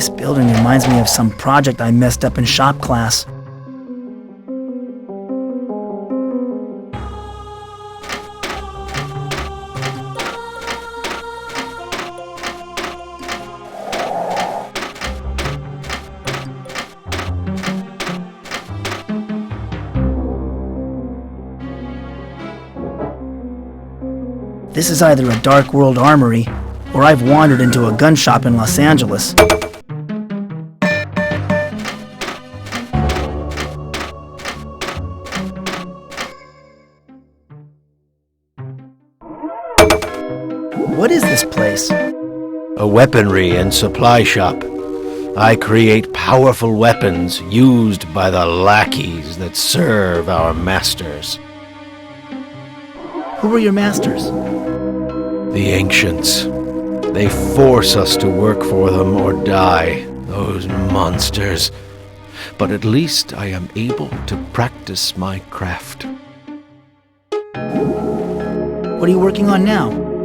This building reminds me of some project I messed up in shop class. This is either a Dark World armory, or I've wandered into a gun shop in Los Angeles. What is this place? A weaponry and supply shop. I create powerful weapons used by the lackeys that serve our masters. Who are your masters? The ancients. They force us to work for them or die, those monsters. But at least I am able to practice my craft. What are you working on now?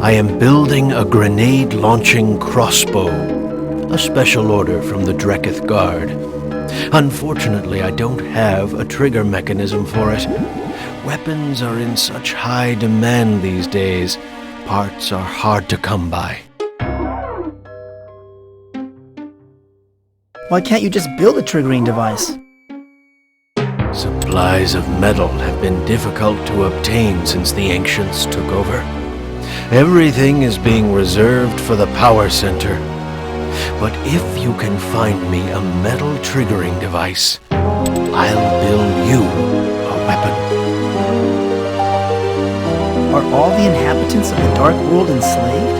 I am building a grenade-launching crossbow, a special order from the Dreketh Guard. Unfortunately, I don't have a trigger mechanism for it. Weapons are in such high demand these days. Parts are hard to come by. Why can't you just build a triggering device? Supplies of metal have been difficult to obtain since the ancients took over. Everything is being reserved for the power center. But if you can find me a metal triggering device, I'll build you a weapon. Are all the inhabitants of the Dark World enslaved?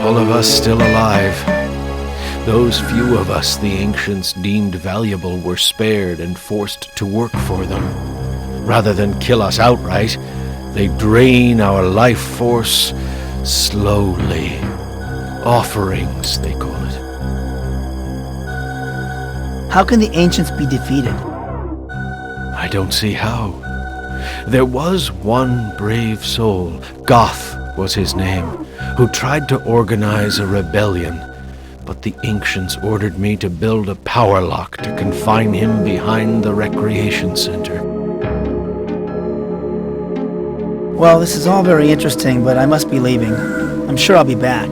All of us still alive. Those few of us the ancients deemed valuable were spared and forced to work for them. Rather than kill us outright, they drain our life force slowly. Offerings, they call it. How can the ancients be defeated? I don't see how. There was one brave soul, Goth was his name, who tried to organize a rebellion, but the ancients ordered me to build a power lock to confine him behind the recreation center. Well, this is all very interesting, but I must be leaving. I'm sure I'll be back.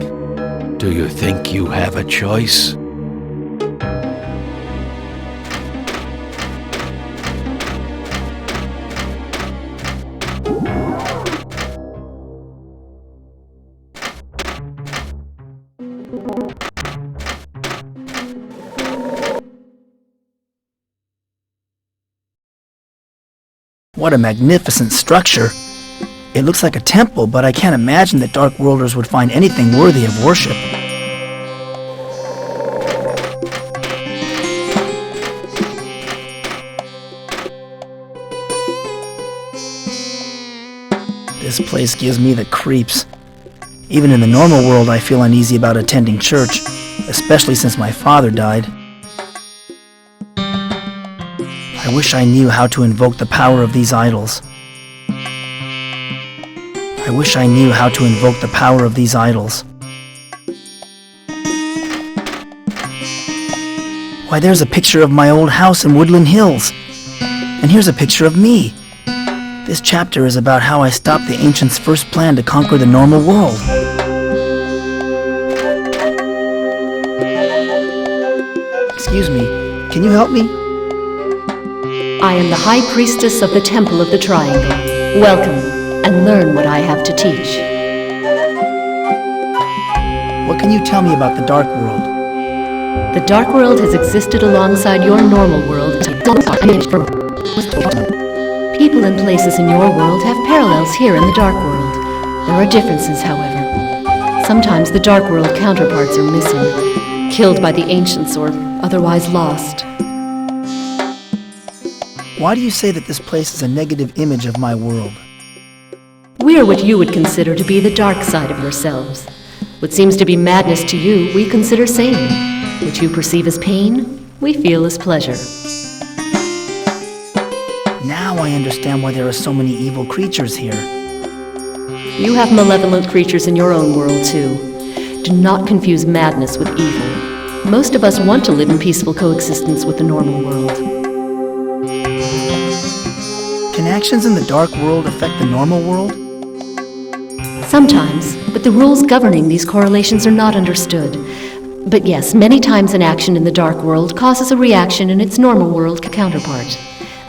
Do you think you have a choice? What a magnificent structure. It looks like a temple, but I can't imagine that Dark Worlders would find anything worthy of worship. This place gives me the creeps. Even in the normal world, I feel uneasy about attending church, especially since my father died. I wish I knew how to invoke the power of these idols. I wish I knew how to invoke the power of these idols. Why, there's a picture of my old house in Woodland Hills. And here's a picture of me. This chapter is about how I stopped the ancients' first plan to conquer the normal world. Excuse me, can you help me? I am the High Priestess of the Temple of the Triangle. Welcome, and learn what I have to teach. What can you tell me about the Dark World? The Dark World has existed alongside your normal world. People and places in your world have parallels here in the Dark World. There are differences, however. Sometimes the Dark World counterparts are missing, killed by the ancients or otherwise lost. Why do you say that this place is a negative image of my world? We're what you would consider to be the dark side of yourselves. What seems to be madness to you, we consider sane. What you perceive as pain, we feel as pleasure. Now I understand why there are so many evil creatures here. You have malevolent creatures in your own world, too. Do not confuse madness with evil. Most of us want to live in peaceful coexistence with the normal world. Can actions in the dark world affect the normal world? Sometimes, but the rules governing these correlations are not understood. But yes, many times an action in the dark world causes a reaction in its normal world counterpart.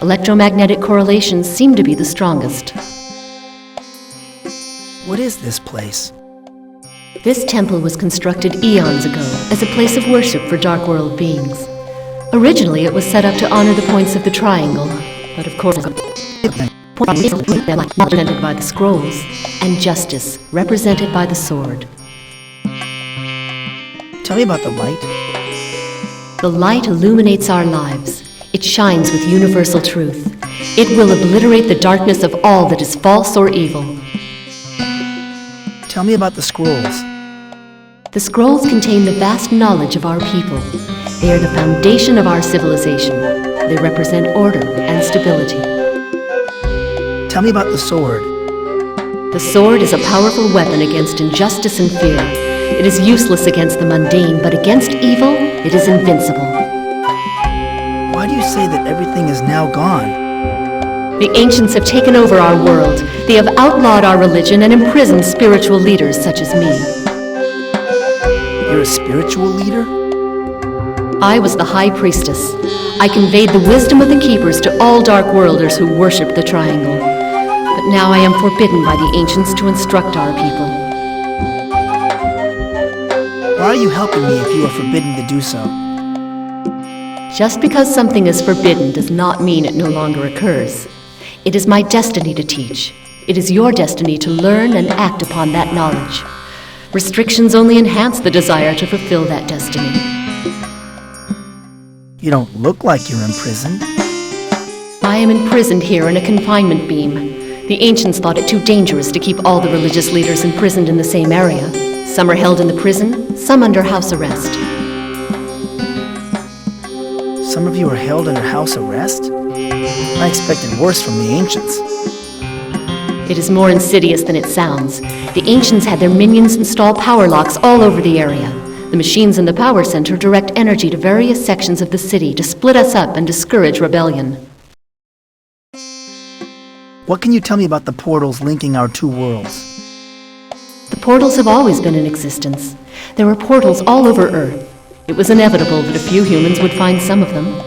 Electromagnetic correlations seem to be the strongest. What is this place? This temple was constructed eons ago as a place of worship for dark world beings. Originally, it was set up to honor the points of the triangle, but of course, represented by the scrolls, and justice, represented by the sword. Tell me about the light. The light illuminates our lives. It shines with universal truth. It will obliterate the darkness of all that is false or evil. Tell me about the scrolls. The scrolls contain the vast knowledge of our people. They are the foundation of our civilization. They represent order and stability. Tell me about the sword. The sword is a powerful weapon against injustice and fear. It is useless against the mundane, but against evil, it is invincible. Why do you say that everything is now gone? The ancients have taken over our world. They have outlawed our religion and imprisoned spiritual leaders such as me. You're a spiritual leader? I was the High Priestess. I conveyed the wisdom of the Keepers to all Dark Worlders who worshipped the Triangle. But now I am forbidden by the ancients to instruct our people. Why are you helping me if you are forbidden to do so? Just because something is forbidden does not mean it no longer occurs. It is my destiny to teach. It is your destiny to learn and act upon that knowledge. Restrictions only enhance the desire to fulfill that destiny. You don't look like you're imprisoned. I am imprisoned here in a confinement beam. The ancients thought it too dangerous to keep all the religious leaders imprisoned in the same area. Some are held in the prison, some under house arrest. Some of you are held under house arrest? I expected worse from the ancients. It is more insidious than it sounds. The ancients had their minions install power locks all over the area. The machines in the power center direct energy to various sections of the city to split us up and discourage rebellion. What can you tell me about the portals linking our two worlds? The portals have always been in existence. There are portals all over Earth. It was inevitable that a few humans would find some of them.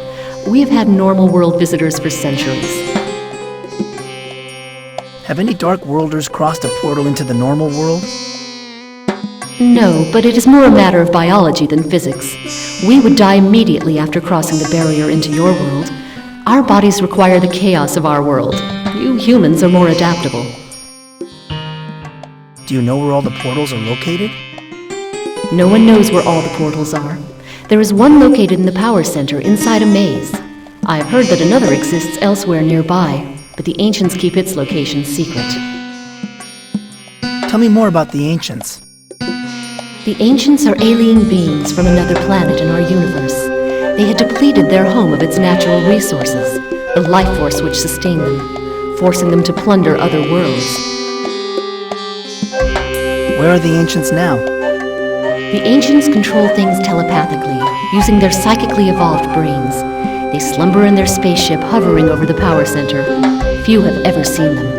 We have had normal world visitors for centuries. Have any Dark Worlders crossed a portal into the normal world? No, but it is more a matter of biology than physics. We would die immediately after crossing the barrier into your world. Our bodies require the chaos of our world. You humans are more adaptable. Do you know where all the portals are located? No one knows where all the portals are. There is one located in the power center inside a maze. I have heard that another exists elsewhere nearby, but the ancients keep its location secret. Tell me more about the ancients. The ancients are alien beings from another planet in our universe. They had depleted their home of its natural resources, the life force which sustained them, forcing them to plunder other worlds. Where are the ancients now? The ancients control things telepathically, using their psychically evolved brains. They slumber in their spaceship hovering over the power center. Few have ever seen them.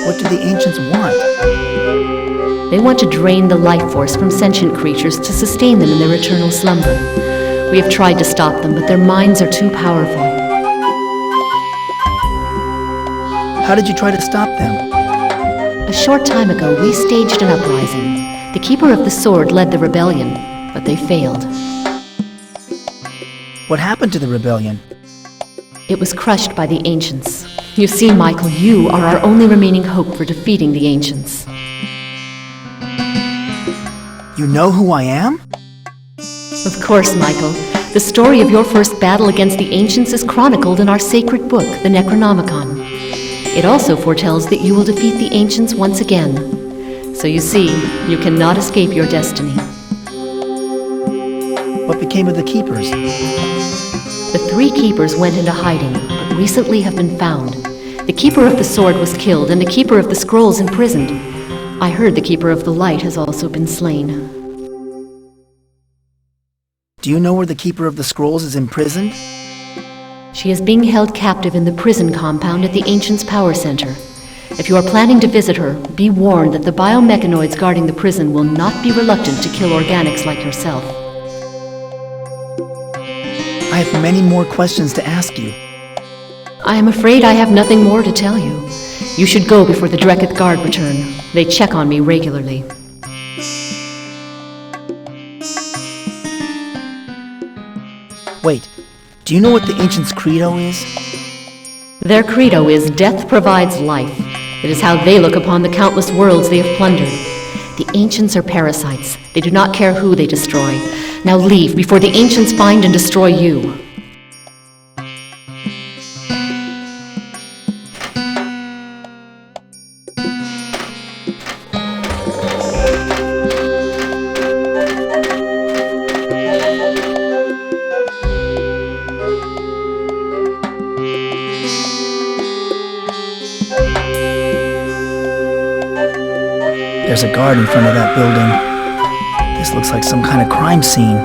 What do the ancients want? They want to drain the life force from sentient creatures to sustain them in their eternal slumber. We have tried to stop them, but their minds are too powerful. How did you try to stop them? A short time ago, we staged an uprising. The Keeper of the Sword led the rebellion, but they failed. What happened to the rebellion? It was crushed by the ancients. You see, Michael, you are our only remaining hope for defeating the ancients. You know who I am? Of course, Michael. The story of your first battle against the ancients is chronicled in our sacred book, the Necronomicon. It also foretells that you will defeat the ancients once again. So you see, you cannot escape your destiny. What became of the keepers? The 3 keepers went into hiding, but recently have been found. The Keeper of the Sword was killed and the Keeper of the Scrolls imprisoned. I heard the Keeper of the Light has also been slain. Do you know where the Keeper of the Scrolls is imprisoned? She is being held captive in the prison compound at the Ancient's Power Center. If you are planning to visit her, be warned that the biomechanoids guarding the prison will not be reluctant to kill organics like yourself. I have many more questions to ask you. I am afraid I have nothing more to tell you. You should go before the Dreketh Guard return. They check on me regularly. Wait, do you know what the Ancients' credo is? Their credo is death provides life. It is how they look upon the countless worlds they have plundered. The Ancients are parasites. They do not care who they destroy. Now leave before the Ancients find and destroy you. There's a guard in front of that building. This looks like some kind of crime scene.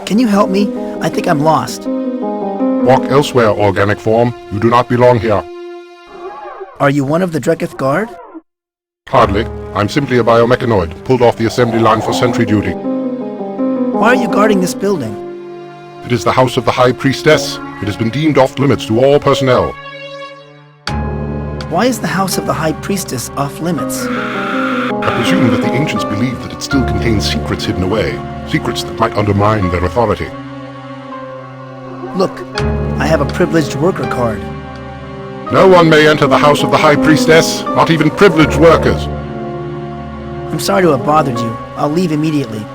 Can you help me? I think I'm lost. Walk elsewhere, organic form. You do not belong here. Are you one of the Dreketh Guard? Hardly. I'm simply a biomechanoid, pulled off the assembly line for sentry duty. Why are you guarding this building? It is the house of the High Priestess. It has been deemed off-limits to all personnel. Why is the house of the High Priestess off-limits? I presume that the ancients believe that it still contains secrets hidden away, secrets that might undermine their authority. Look, I have a privileged worker card. No one may enter the house of the High Priestess, not even privileged workers. I'm sorry to have bothered you. I'll leave immediately.